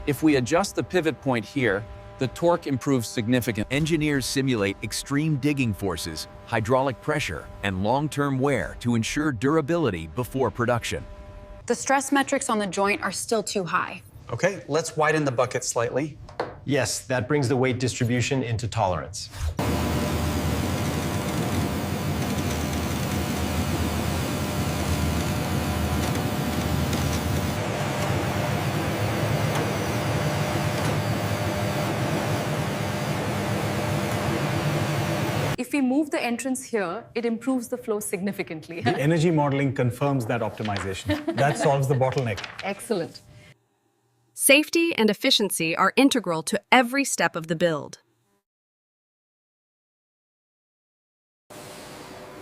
If we adjust the pivot point here, the torque improves significantly. Engineers simulate extreme digging forces, hydraulic pressure, and long-term wear to ensure durability before production. The stress metrics on the joint are still too high. Okay, let's widen the bucket slightly. Yes, that brings the weight distribution into tolerance. If we move the entrance here, it improves the flow significantly. The energy modeling confirms that optimization. That solves the bottleneck. Excellent. Safety and efficiency are integral to every step of the build.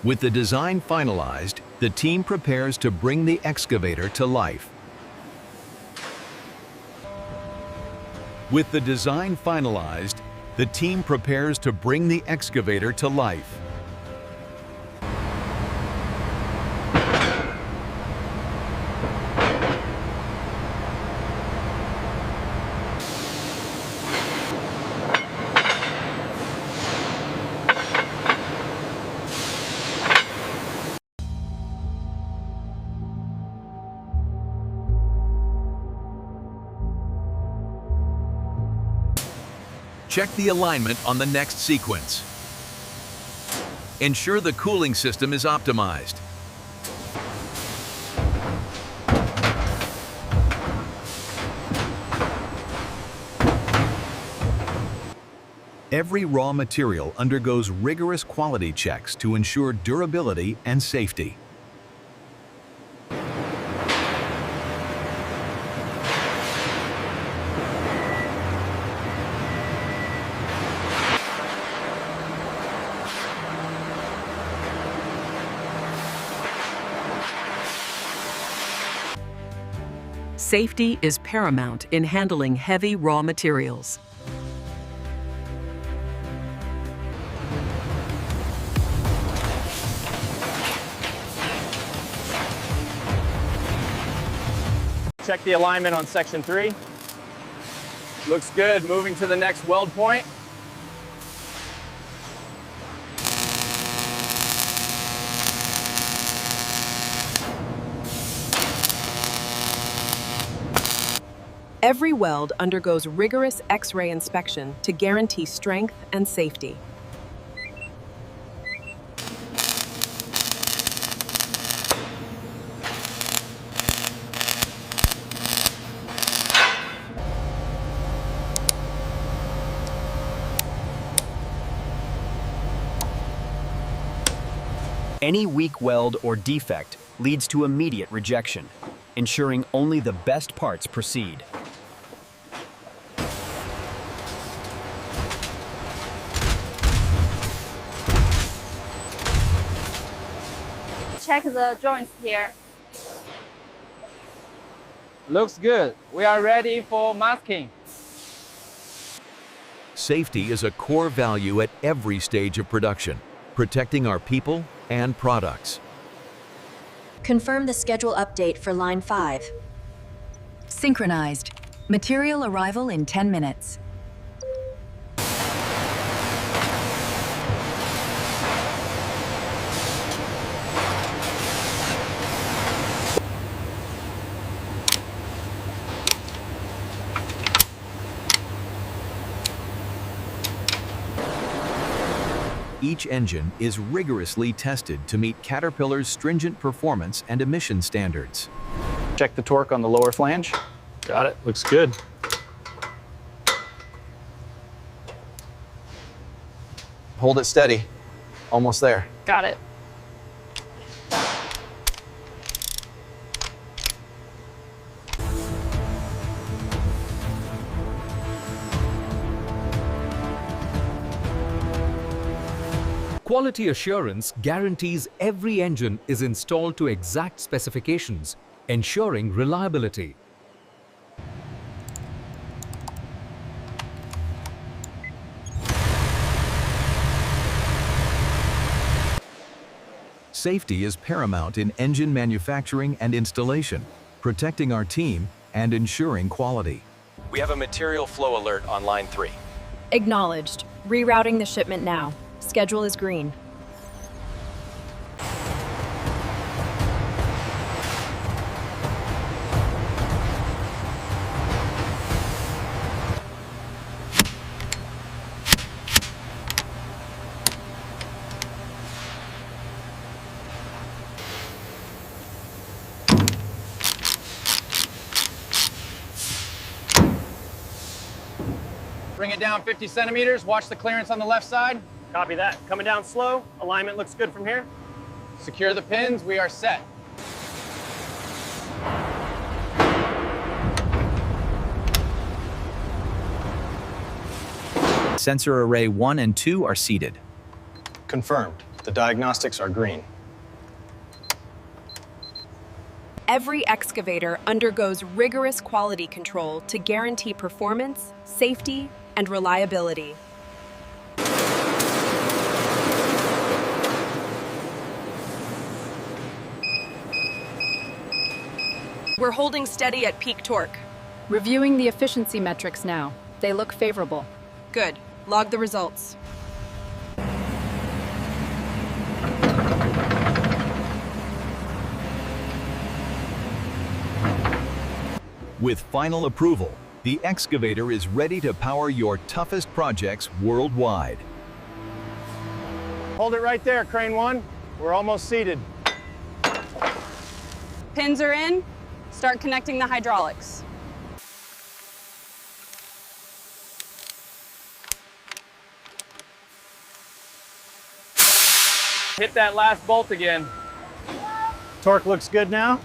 With the design finalized, the team prepares to bring the excavator to life. With the design finalized, the team prepares to bring the excavator to life. Check the alignment on the next sequence. Ensure the cooling system is optimized. Every raw material undergoes rigorous quality checks to ensure durability and safety. Safety is paramount in handling heavy raw materials. Check the alignment on section 3. Looks good. Moving to the next weld point. Every weld undergoes rigorous X-ray inspection to guarantee strength and safety. Any weak weld or defect leads to immediate rejection, ensuring only the best parts proceed. Check the joints here. Looks good. We are ready for masking. Safety is a core value at every stage of production, protecting our people and products. Confirm the schedule update for line 5. Synchronized. Material arrival in 10 minutes. Each engine is rigorously tested to meet Caterpillar's stringent performance and emission standards. Check the torque on the lower flange. Got it. Looks good. Hold it steady. Almost there. Got it. Quality assurance guarantees every engine is installed to exact specifications, ensuring reliability. Safety is paramount in engine manufacturing and installation, protecting our team and ensuring quality. We have a material flow alert on line 3. Acknowledged. Rerouting the shipment now. Schedule is green. Bring it down 50 centimeters. Watch the clearance on the left side. Copy that. Coming down slow. Alignment looks good from here. Secure the pins. We are set. Sensor array 1 and 2 are seated. Confirmed. The diagnostics are green. Every excavator undergoes rigorous quality control to guarantee performance, safety, and reliability. We're holding steady at peak torque. Reviewing the efficiency metrics now. They look favorable. Good. Log the results. With final approval, the excavator is ready to power your toughest projects worldwide. Hold it right there, crane 1. We're almost seated. Pins are in. Start connecting the hydraulics. Hit that last bolt again. Torque looks good now.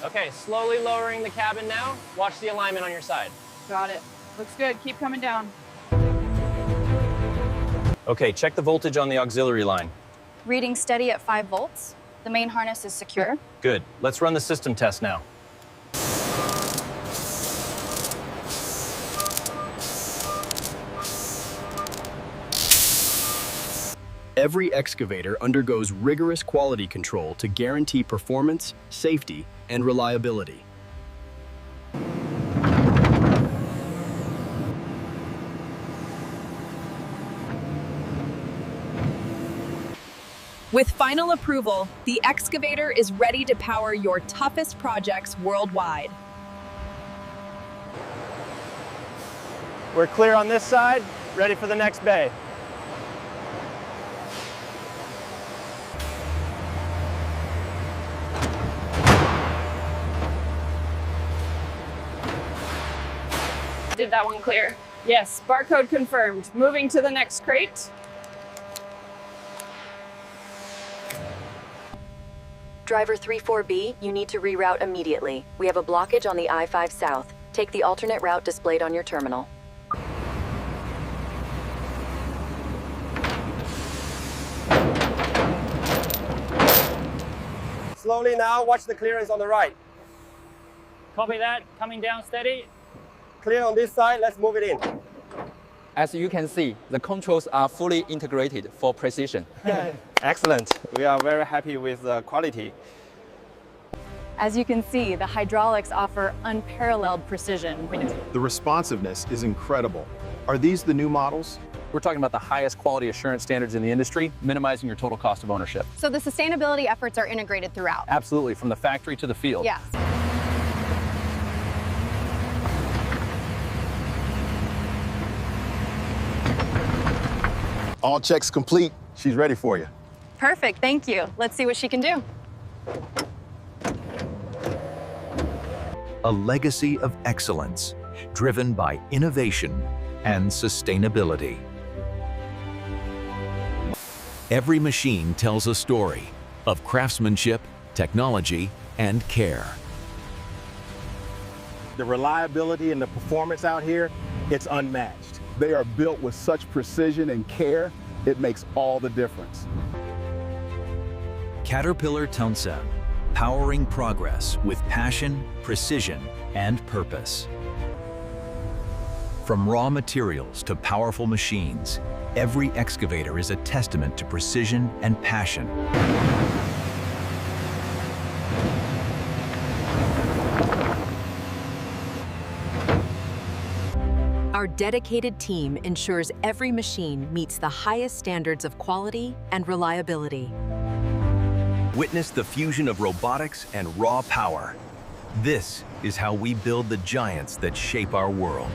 Okay, slowly lowering the cabin now. Watch the alignment on your side. Got it. Looks good. Keep coming down. Okay, check the voltage on the auxiliary line. Reading steady at 5 volts. The main harness is secure. Good. Let's run the system test now. Every excavator undergoes rigorous quality control to guarantee performance, safety, and reliability. With final approval, the excavator is ready to power your toughest projects worldwide. We're clear on this side, ready for the next bay. Did that one clear? Yes, barcode confirmed. Moving to the next crate. Driver 34B, you need to reroute immediately. We have a blockage on the I-5 South. Take the alternate route displayed on your terminal. Slowly now, watch the clearance on the right. Copy that, coming down steady. Clear on this side, let's move it in. As you can see, the controls are fully integrated for precision. Excellent. We are very happy with the quality. As you can see, the hydraulics offer unparalleled precision. The responsiveness is incredible. Are these the new models? We're talking about the highest quality assurance standards in the industry, minimizing your total cost of ownership. So the sustainability efforts are integrated throughout. Absolutely, from the factory to the field. Yes. All checks complete. She's ready for you. Perfect, thank you. Let's see what she can do. A legacy of excellence, driven by innovation and sustainability. Every machine tells a story of craftsmanship, technology, and care. The reliability and the performance out here, it's unmatched. They are built with such precision and care, it makes all the difference. Caterpillar Townsend, powering progress with passion, precision, and purpose. From raw materials to powerful machines, every excavator is a testament to precision and passion. Our dedicated team ensures every machine meets the highest standards of quality and reliability. Witness the fusion of robotics and raw power. This is how we build the giants that shape our world.